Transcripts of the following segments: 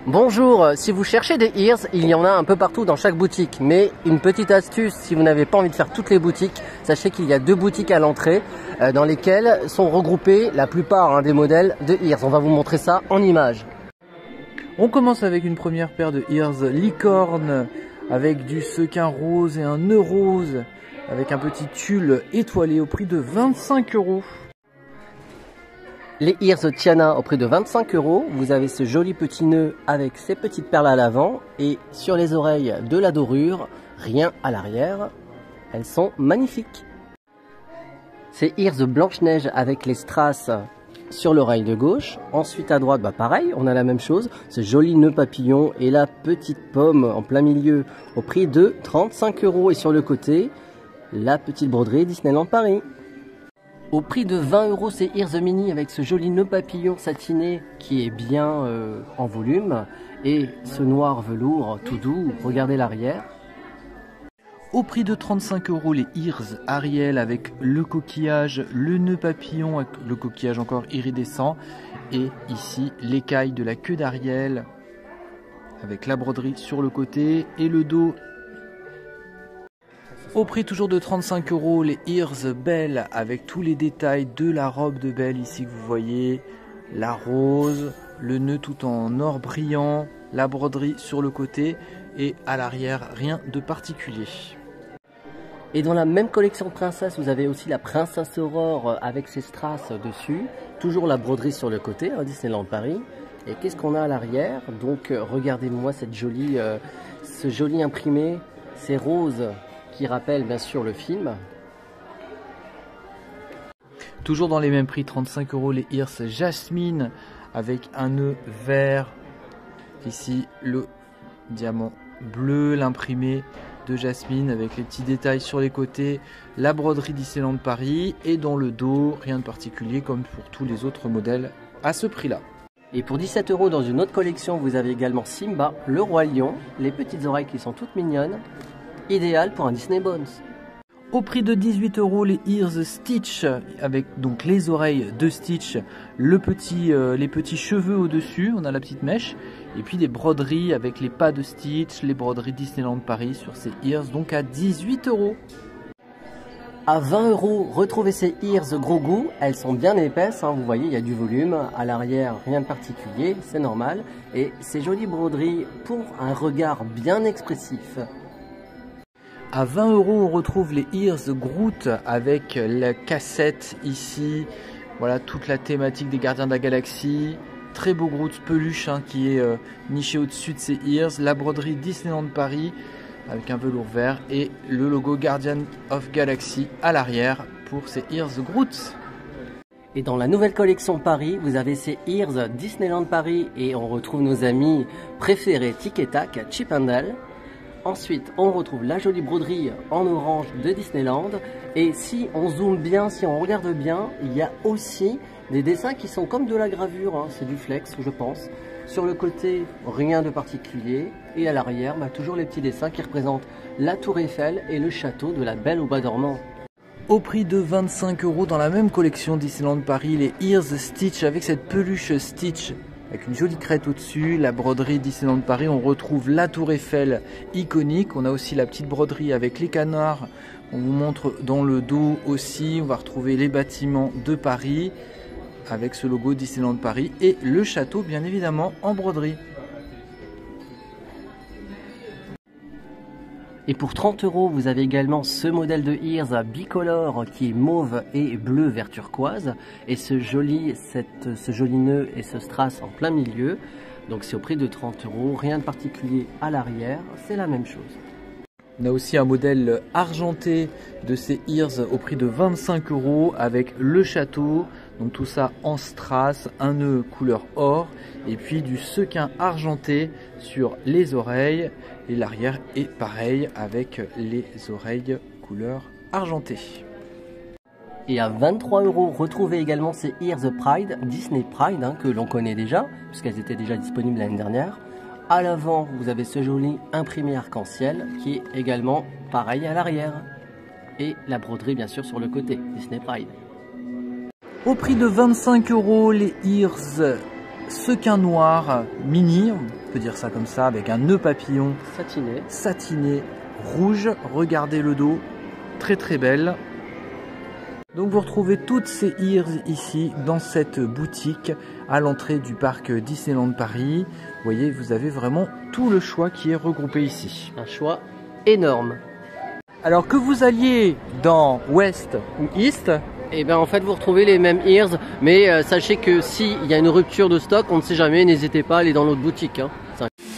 Bonjour, si vous cherchez des ears, il y en a un peu partout dans chaque boutique. Mais une petite astuce, si vous n'avez pas envie de faire toutes les boutiques, sachez qu'il y a 2 boutiques à l'entrée dans lesquelles sont regroupés la plupart des modèles de ears. On va vous montrer ça en images. On commence avec une première paire de ears licorne avec du sequin rose et un nœud rose avec un petit tulle étoilé au prix de 25 €. Les ears Tiana au prix de 25 €. Vous avez ce joli petit nœud avec ces petites perles à l'avant et sur les oreilles de la dorure, rien à l'arrière. Elles sont magnifiques. Ces ears Blanche-Neige avec les strass sur l'oreille de gauche. Ensuite à droite, pareil, on a la même chose. Ce joli nœud papillon et la petite pomme en plein milieu au prix de 35 €. Et sur le côté, la petite broderie Disneyland Paris. Au prix de 20 €, c'est ears mini avec ce joli nœud papillon satiné qui est bien en volume et ce noir velours tout doux. Regardez l'arrière. Au prix de 35 € les ears Ariel avec le coquillage, le nœud papillon avec le coquillage encore iridescent et ici l'écaille de la queue d'Ariel avec la broderie sur le côté et le dos. Au prix toujours de 35 € les ears Belle avec tous les détails de la robe de Belle ici que vous voyez, la rose, le nœud tout en or brillant, la broderie sur le côté et à l'arrière rien de particulier. Et dans la même collection de princesse, vous avez aussi la princesse Aurore avec ses strass dessus. Toujours la broderie sur le côté, Disneyland Paris. Et qu'est-ce qu'on a à l'arrière? Donc regardez-moi ce joli imprimé, ces roses qui rappellent bien sûr le film. Toujours dans les mêmes prix, 35 € les ears Jasmine avec un nœud vert. Ici le diamant bleu, l'imprimé de Jasmine avec les petits détails sur les côtés, la broderie Disneyland Paris et dans le dos, rien de particulier comme pour tous les autres modèles à ce prix-là. Et pour 17 € dans une autre collection, vous avez également Simba, le roi lion, les petites oreilles qui sont toutes mignonnes, idéal pour un Disney Bones. Au prix de 18 € les ears Stitch avec donc les oreilles de Stitch, les petits cheveux au-dessus, on a la petite mèche et puis des broderies avec les pas de Stitch, les broderies Disneyland Paris sur ces ears donc à 18 €. À 20 €, retrouvez ces ears gros goût, elles sont bien épaisses, vous voyez il y a du volume, à l'arrière rien de particulier, c'est normal et ces jolies broderies pour un regard bien expressif. À 20 € on retrouve les ears Groot avec la cassette ici, voilà toute la thématique des Gardiens de la Galaxie, très beau Groot peluche qui est niché au-dessus de ces ears, la broderie Disneyland Paris avec un velours vert et le logo Guardian of Galaxy à l'arrière pour ces ears Groot. Et dans la nouvelle collection Paris, vous avez ces ears Disneyland Paris et on retrouve nos amis préférés Tic et Tac, Chip and Dale. Ensuite, on retrouve la jolie broderie en orange de Disneyland. Et si on zoome bien, si on regarde bien, il y a aussi des dessins qui sont comme de la gravure. C'est du flex, je pense. Sur le côté, rien de particulier. Et à l'arrière, toujours les petits dessins qui représentent la Tour Eiffel et le château de la Belle au Bois dormant. Au prix de 25 € dans la même collection Disneyland Paris, les ears Stitch avec cette peluche Stitch. Avec une jolie crête au-dessus, la broderie Disneyland Paris, on retrouve la Tour Eiffel iconique. On a aussi la petite broderie avec les canards. On vous montre dans le dos aussi, on va retrouver les bâtiments de Paris avec ce logo Disneyland Paris et le château bien évidemment en broderie. Et pour 30 €, vous avez également ce modèle de ears bicolore qui est mauve et bleu vert turquoise. Et ce joli nœud et ce strass en plein milieu. Donc c'est au prix de 30 €, rien de particulier à l'arrière, c'est la même chose. On a aussi un modèle argenté de ces ears au prix de 25 € avec le château. Donc tout ça en strass, un nœud couleur or et puis du sequin argenté sur les oreilles. Et l'arrière est pareil avec les oreilles couleur argentée. Et à 23 €, retrouvez également ces ears Pride, Disney Pride, que l'on connaît déjà, puisqu'elles étaient déjà disponibles l'année dernière. À l'avant, vous avez ce joli imprimé arc-en-ciel qui est également pareil à l'arrière. Et la broderie bien sûr sur le côté, Disney Pride. Au prix de 25 €, les ears sequin noir mini peut dire ça comme ça, avec un nœud papillon satiné rouge. Regardez le dos, très très belle. Donc vous retrouvez toutes ces ears ici dans cette boutique à l'entrée du parc Disneyland Paris. Vous voyez, vous avez vraiment tout le choix qui est regroupé ici. Un choix énorme. Alors que vous alliez dans West ou East, Et bien en fait vous retrouvez les mêmes ears, mais sachez que s'il y a une rupture de stock, on ne sait jamais, n'hésitez pas à aller dans l'autre boutique. Hein.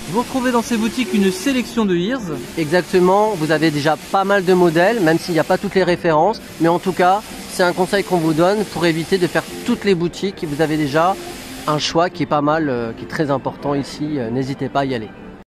vous retrouvez dans ces boutiques une sélection de ears. Exactement, vous avez déjà pas mal de modèles, même s'il n'y a pas toutes les références, mais en tout cas, c'est un conseil qu'on vous donne pour éviter de faire toutes les boutiques. Vous avez déjà un choix qui est pas mal, qui est très important ici, n'hésitez pas à y aller.